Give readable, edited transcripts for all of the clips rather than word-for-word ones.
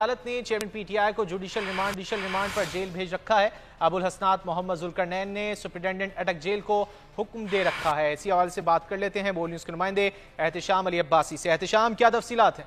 अदालत ने chairman PTI को जुडिशियल रिमांड पर जेल भेज रखा है। अबुल हसनात मोहम्मद जुल्करनैन ने सुप्रिंटेंडेंट अटक जेल को हुक्म दे रखा है। इसी हवाले से बात कर लेते हैं बोल न्यूज के नुमाइंदे एहतिशाम अली अब्बासी से। एहतिशाम, क्या तफसीलात हैं?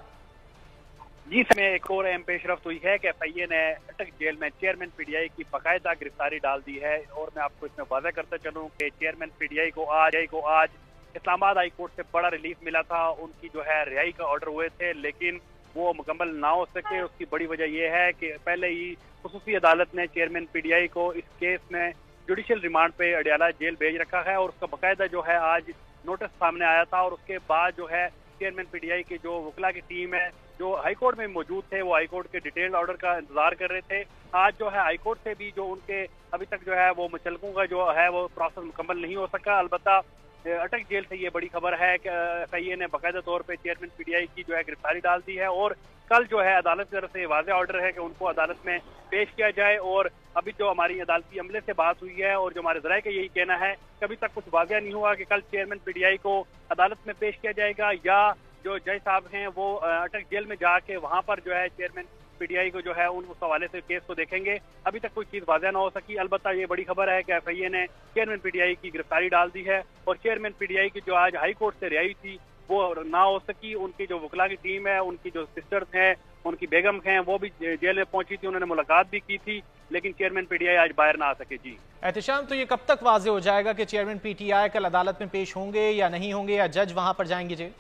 जी, समय एक और अहम पेशरफ्त हुई है कि एफआईए ने अटक जेल में चेयरमैन पीटीआई की बाकायदा गिरफ्तारी डाल दी है। और मैं आपको इसमें वाज़ह करता चलूँ कि चेयरमैन पीटीआई को आज इस्लामाबाद हाई कोर्ट से बड़ा रिलीफ मिला था। उनकी जो है रिहाई का ऑर्डर हुए थे, लेकिन वो मुकम्मल ना हो सके। उसकी बड़ी वजह यह है कि पहले ही खुसूसी अदालत ने चेयरमैन पीटीआई को इस केस में जुडिशियल रिमांड पे अडयाला जेल भेज रखा है और उसका बाकायदा जो है आज नोटिस सामने आया था। और उसके बाद जो है चेयरमैन पीटीआई की जो वकला की टीम है जो हाईकोर्ट में मौजूद थे, वो हाईकोर्ट के डिटेल ऑर्डर का इंतजार कर रहे थे। आज जो है हाईकोर्ट से भी जो उनके अभी तक जो है वो मुचलकों का जो है वो प्रोसेस मुकम्मल नहीं हो सका। अलबत्ता अटक जेल से ये बड़ी खबर है कि एफआईए ने बाकायदा तौर पे चेयरमैन पीटीआई की जो है गिरफ्तारी डाल दी है और कल जो है अदालत की तरफ से वाज़ेह ऑर्डर है कि उनको अदालत में पेश किया जाए। और अभी जो हमारी अदालती अमले से बात हुई है और जो हमारे ज़राए का यही कहना है कि अभी तक कुछ वाज़ेह नहीं हुआ कि कल चेयरमैन पीटीआई को अदालत में पेश किया जाएगा या जो जज साहब हैं वो अटक जेल में जाके वहाँ पर जो है चेयरमैन पीटीआई को जो है उस हवाले से केस को देखेंगे। अभी तक कोई चीज़ वाज़ेह ना हो सकी। अलबत्ता ये बड़ी खबर है कि एफआईए ने चेयरमैन पीटीआई की गिरफ्तारी डाल दी है और चेयरमैन पीटीआई की जो आज हाई कोर्ट से रिहाई थी वो ना हो सकी। उनकी जो वकला की टीम है, उनकी जो सिस्टर्स हैं, उनकी बेगम हैं, वो भी जेल में पहुंची थी, उन्होंने मुलाकात भी की थी, लेकिन चेयरमैन पीटीआई आज बाहर ना आ सके। जी एहतिशाम, तो ये कब तक वाज़ेह हो जाएगा कि चेयरमैन पीटीआई कल अदालत में पेश होंगे या नहीं होंगे, या जज वहां पर जाएंगे?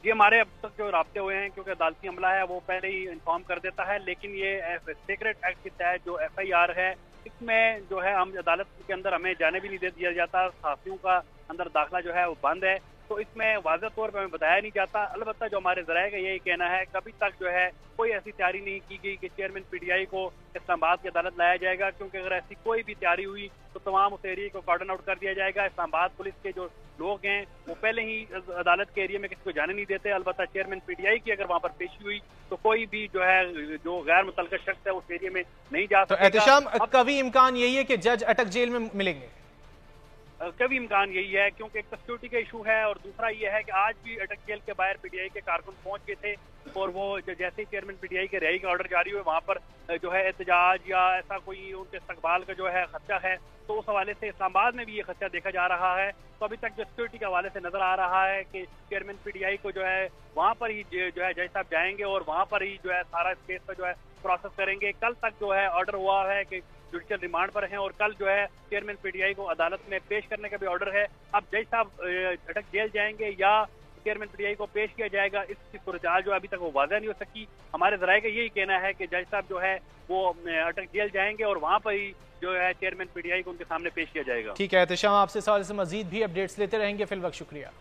ये हमारे अब तक जो राब्ते हुए हैं, क्योंकि अदालती अमला है वो पहले ही इन्फॉर्म कर देता है, लेकिन ये सीक्रेट एक्ट के तहत जो एफआईआर है इसमें जो है हम अदालत के अंदर हमें जाने भी नहीं दे दिया जाता। सहाफियों का अंदर दाखिला जो है वो बंद है, तो इसमें वाज़ेह तौर पर हमें बताया नहीं जाता। अलबत्ता जो हमारे ज़राए का यही कहना है कि अभी तक जो है कोई ऐसी तैयारी नहीं की गई कि चेयरमैन पीटीआई को इस्लामाबाद की अदालत लाया जाएगा, क्योंकि अगर ऐसी कोई भी तैयारी हुई तो तमाम उस एरिया को कॉर्डन आउट कर दिया जाएगा। इस्लामाबाद पुलिस के जो लोग हैं वो पहले ही अदालत के एरिया में किसी को जाने नहीं देते। अलबत्ता चेयरमैन पीटीआई की अगर वहाँ पर पेशी हुई तो कोई भी जो है जो गैर मुतल्लिक़ शख्स है उस एरिया में नहीं जा सकता। तो एहतिशाम, कभी इम्कान यही है कि जज अटक जेल में मिलेंगे? कभी इम्कान यही है, क्योंकि एक सिक्योरिटी का इशू है और दूसरा ये है कि आज भी अटक जेल के बाहर पीटीआई के कारकुन पहुंच गए थे और वो जैसे ही चेयरमैन पीटीआई के रिहाई का ऑर्डर जारी हुए वहां पर जो है एहतजाज या ऐसा कोई उनके इस्तकबाल का जो है खदशा है, तो उस हवाले से इस्लामाबाद में भी ये खदशा देखा जा रहा है। तो अभी तक जो सिक्योरिटी के हवाले से नजर आ रहा है कि चेयरमैन पीटीआई को जो है वहाँ पर ही जो है जज साहब जाएंगे और वहाँ पर ही जो है सारा इस केस का जो है प्रोसेस करेंगे। कल तक जो है ऑर्डर हुआ है कि जुडिशियल रिमांड पर हैं और कल जो है चेयरमैन पीटीआई को अदालत में पेश करने का भी ऑर्डर है। अब जज साहब अटक जेल जाएंगे या चेयरमैन पीटीआई को पेश किया जाएगा, इसकी सूरत जो अभी तक वो वाज़ेह नहीं हो सकी। हमारे ज़राए का यही कहना है कि जज साहब जो है वो अटक जेल जाएंगे और वहाँ पर ही जो है चेयरमैन पीटीआई को उनके सामने पेश किया जाएगा। ठीक है एहतिशाम, आपसे सवाल से मजीद भी अपडेट्स लेते रहेंगे। फिल वक्त शुक्रिया।